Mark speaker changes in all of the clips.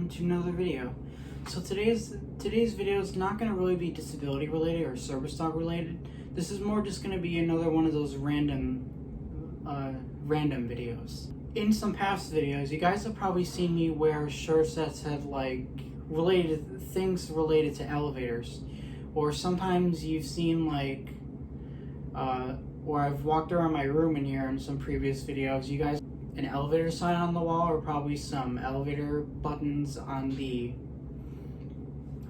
Speaker 1: welcome to another video. So today's video is not going to really be disability related or service dog related. This is more just going to be another one of those random videos. In some past videos, you guys have probably seen me wear shirts that said like things related to elevators, or sometimes you've seen like where I've walked around my room in here in some previous videos. You guys, an elevator sign on the wall, or probably some elevator buttons on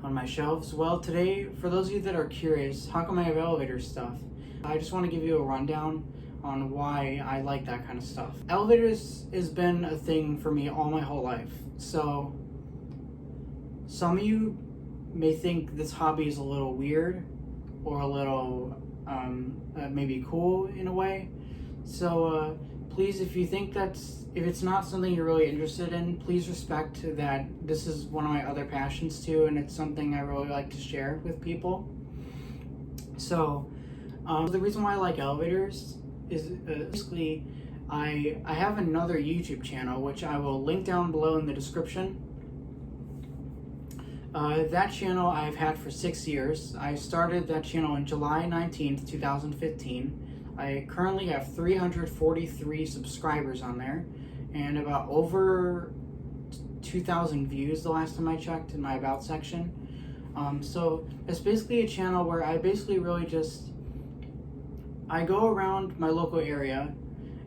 Speaker 1: my shelves. Well, today, for those of you that are curious, how come I have elevator stuff? I just want to give you a rundown on why I like that kind of stuff. Elevators has been a thing for me all my whole life. So some of you may think this hobby is a little weird or a little maybe cool in a way. So please, if it's not something you're really interested in, please respect that this is one of my other passions too, and it's something I really like to share with people. So the reason why I like elevators is basically I have another YouTube channel, which I will link down below in the description. That channel I've had for 6 years. I started that channel on July 19th, 2015. I currently have 343 subscribers on there, and about over 2,000 views the last time I checked in my About section. So it's basically a channel where I basically really I go around my local area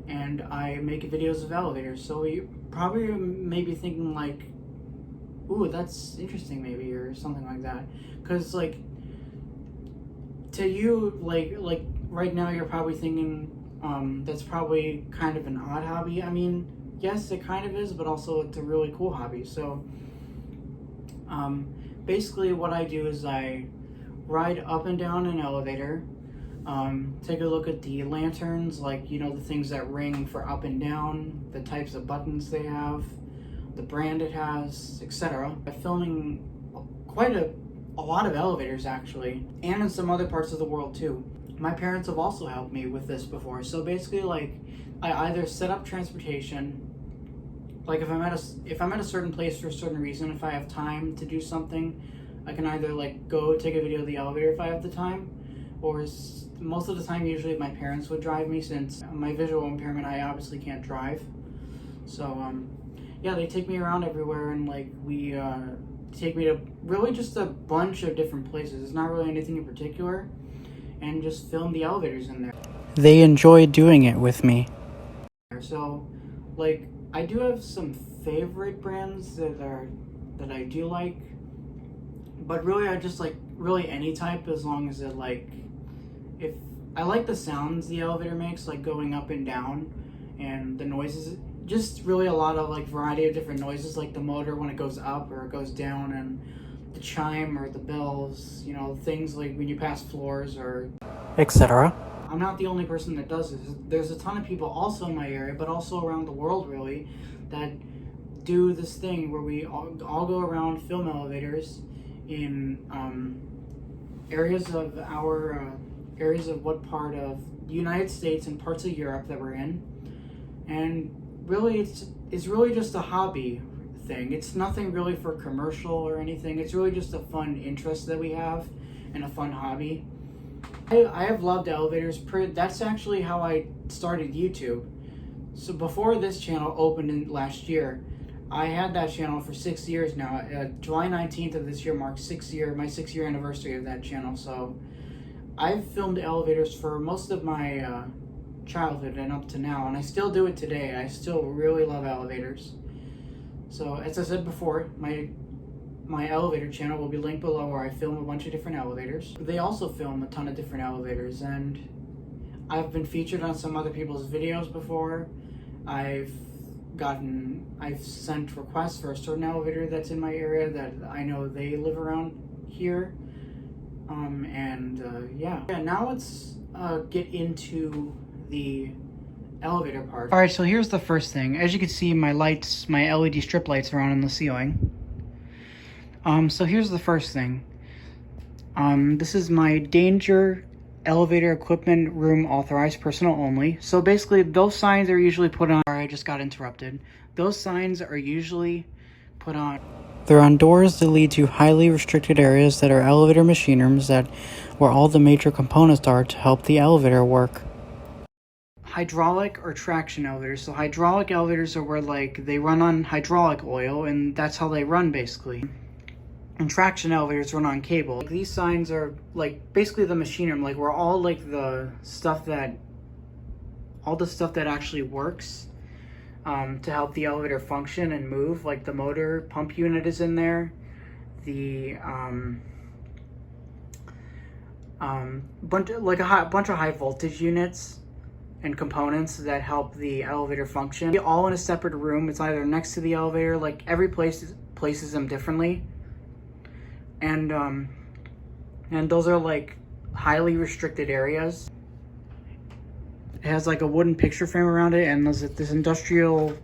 Speaker 1: and I make videos of elevators. So you probably may be thinking like, ooh, that's interesting maybe, or something like that. Because like, to you, like right now you're probably thinking that's probably kind of an odd hobby. I mean, yes, it kind of is, but also it's a really cool hobby. So basically what I do is I ride up and down an elevator, take a look at the lanterns, like, you know, the things that ring for up and down, the types of buttons they have, the brand it has, etc. I'm filming quite a lot of elevators actually, and in some other parts of the world too. My parents have also helped me with this before. So basically, like, I either set up transportation, like if I'm at a certain place for a certain reason, if I have time to do something, I can either like go take a video of the elevator if I have the time, or most of the time usually my parents would drive me, since my visual impairment, I obviously can't drive. So yeah, they take me around everywhere, and like we take me to really just a bunch of different places. It's not really anything in particular, and just film the elevators in there. They enjoy doing it with me. So like, I do have some favorite brands that I do like, but really I just like really any type, as long as it like, if I like the sounds the elevator makes, like going up and down, and the noises, just really a lot of like variety of different noises, like the motor when it goes up or it goes down, and the chime or the bells, you know, things like when you pass floors or etc. I'm not the only person that does this. There's a ton of people also in my area, but also around the world really, that do this thing where we all go around, film elevators in areas of what part of the United States and parts of Europe that we're in. And really it's really just a hobby thing. It's nothing really for commercial or anything. It's really just a fun interest that we have and a fun hobby. I have loved elevators. That's actually how I started YouTube. So before this channel opened in last year, I had that channel for 6 years now. July 19th of this year marks my 6-year anniversary of that channel. So I've filmed elevators for most of my childhood and up to now, and I still do it today. I still really love elevators. So as I said before, my elevator channel will be linked below, where I film a bunch of different elevators. They also film a ton of different elevators, and I've been featured on some other people's videos before. I've sent requests for a certain elevator that's in my area that I know they live around here. Yeah, now let's get into the elevator part. Alright, so here's the first thing. As you can see, my LED strip lights are on in the ceiling. So here's the first thing. This is my Danger elevator equipment room authorized personal only. So basically those signs are usually put on. Sorry, I just got interrupted. Those signs are usually put on They're on doors that lead to highly restricted areas that are elevator machine rooms that where all the major components are to help the elevator work. Hydraulic or traction elevators. So hydraulic elevators are where like they run on hydraulic oil and that's how they run basically. And traction elevators run on cable. Like, these signs are like basically the machine room, like where all like the stuff that actually works to help the elevator function and move. Like the motor pump unit is in there. The bunch of high voltage units and components that help the elevator function. All in a separate room. It's either next to the elevator. Like every place places them differently. And those are like highly restricted areas. It has like a wooden picture frame around it, and there's this industrial,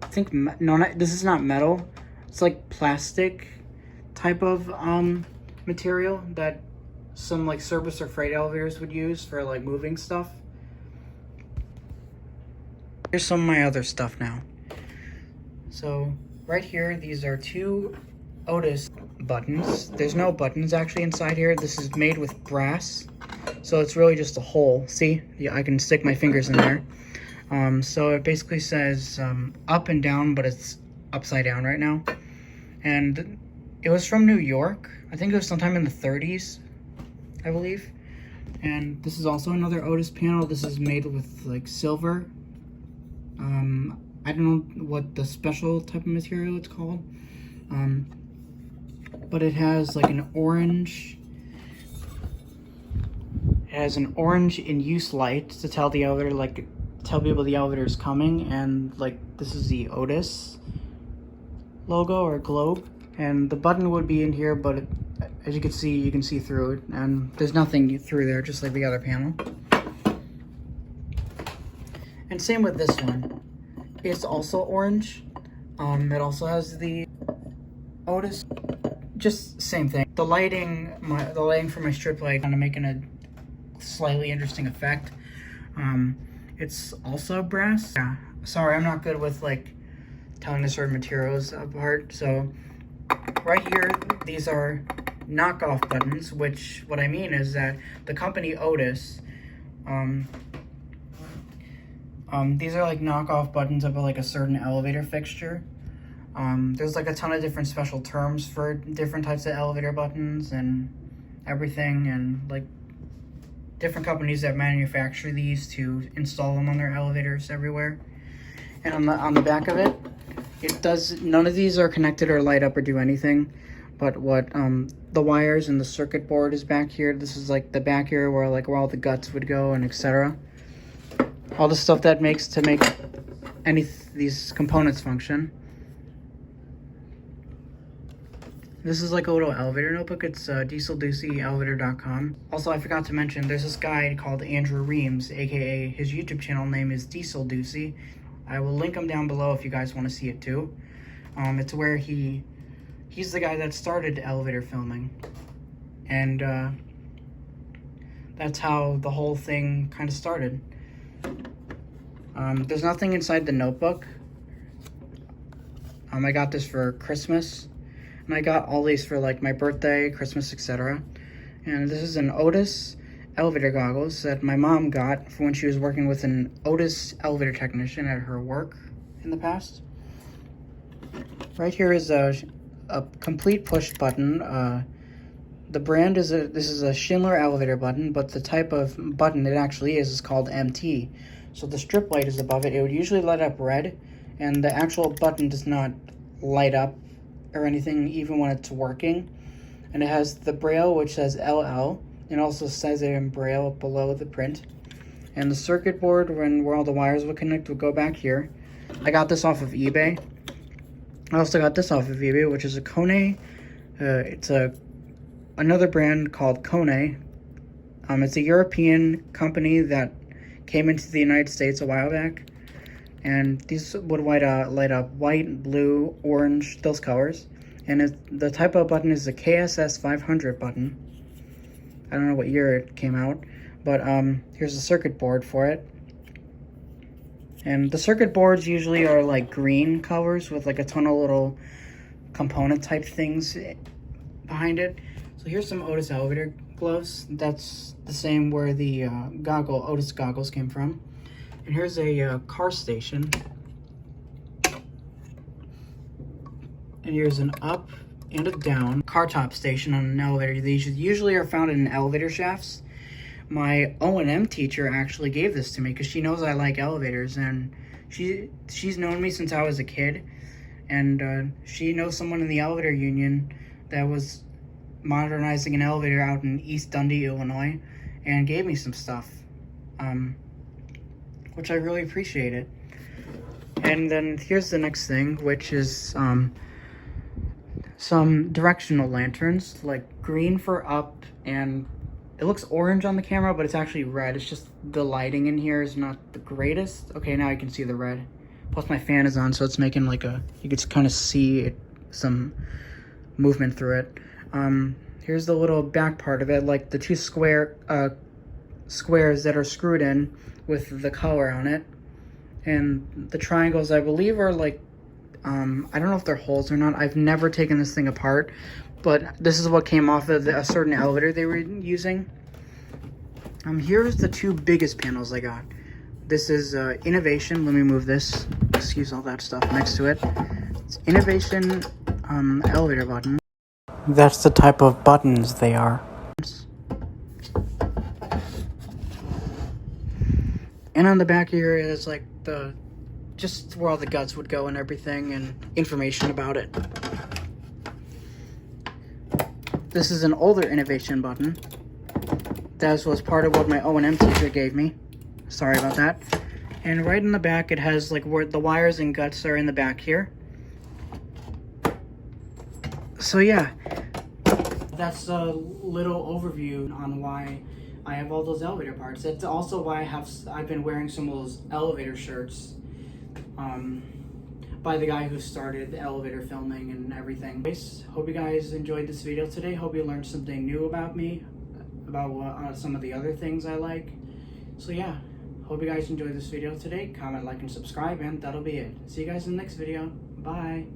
Speaker 1: I think, this is not metal. It's like plastic type of material that some like service or freight elevators would use for like moving stuff. Here's some of my other stuff now. So right here, these are two Otis buttons. There's no buttons actually inside here. This is made with brass, so it's really just a hole. See? Yeah, I can stick my fingers in there. So it basically says up and down, but it's upside down right now. And it was from New York. I think it was sometime in the 30s, I believe. And this is also another Otis panel. This is made with like silver. I don't know what the special type of material it's called. But it has like an orange. It has an orange in use light to tell the elevator, like tell people the elevator is coming, and like this is the Otis logo or globe, and the button would be in here, but as you can see through it, and there's nothing through there, just like the other panel. And same with this one. It's also orange. It also has the Otis. Just same thing. The lighting for my strip light kind of making a slightly interesting effect. It's also brass. Yeah. Sorry, I'm not good with like telling the certain materials apart. So right here, these are knockoff buttons, which what I mean is that the company Otis, these are like knockoff buttons of like a certain elevator fixture. There's like a ton of different special terms for different types of elevator buttons and everything, and like different companies that manufacture these to install them on their elevators everywhere. And on the back of it, none of these are connected or light up or do anything, but what the wires and the circuit board is back here. This is like the back here where all the guts would go and etc. All the stuff that makes these components function. This is like a little elevator notebook. It's dieselduceyelevator.com. Also, I forgot to mention, there's this guy called Andrew Reams, aka his YouTube channel name is Diesel Ducey. I will link him down below if you guys want to see it too. It's where he's the guy that started elevator filming, and that's how the whole thing kind of started. There's nothing inside the notebook. I got this for Christmas. And I got all these for like my birthday, Christmas, etc. And this is an Otis elevator goggles that my mom got for when she was working with an Otis elevator technician at her work in the past. Right here is a complete push button. The brand this is a Schindler elevator button, but the type of button it actually is called MT. So the strip light is above it. It would usually light up red, and the actual button does not light up or anything even when it's working. And it has the braille which says LL, and also says it in braille below the print. And the circuit board, where all the wires would connect, would go back here. I got this off of eBay. I also got this off of eBay, which is a Kone. It's another brand called Kone. It's a European company that came into the United States a while back. And these would light up white, blue, orange, those colors. And the type of button is the KSS 500 button. I don't know what year it came out, but here's the circuit board for it. And the circuit boards usually are like green colors with like a ton of little component type things behind it. So here's some Otis elevator gloves. That's the same where the Otis goggles came from. And here's a car station. And here's an up and a down car top station on an elevator. These usually are found in elevator shafts. My O&M teacher actually gave this to me because she knows I like elevators, and she's known me since I was a kid, and she knows someone in the elevator union that was modernizing an elevator out in East Dundee, Illinois, and gave me some stuff, which I really appreciate it. And then here's the next thing, which is some directional lanterns, like green for up, and it looks orange on the camera, but it's actually red. It's just the lighting in here is not the greatest. Okay, now you can see the red. Plus my fan is on, so it's making like you can kind of see it, some movement through it. Here's the little back part of it, like the two squares that are screwed in with the color on it. And the triangles, I believe, are like, I don't know if they're holes or not. I've never taken this thing apart, but this is what came off of a certain elevator they were using. Here's the two biggest panels I got. This is Innovation. Let me move this. Excuse all that stuff next to it. It's Innovation elevator button. That's the type of buttons they are. And on the back here is like just where all the guts would go and everything, and information about it. This is an older Innovation button. That was part of what my O&M teacher gave me. Sorry about that. And right in the back, it has like where the wires and guts are in the back here. So yeah, that's a little overview on why I have all those elevator parts. That's also why I've been wearing some of those elevator shirts by the guy who started the elevator filming and everything. Hope you guys enjoyed this video today. Hope you learned something new about me, about some of the other things I like. So yeah, hope you guys enjoyed this video today. Comment, like, and subscribe, and that'll be it. See you guys in the next video. Bye.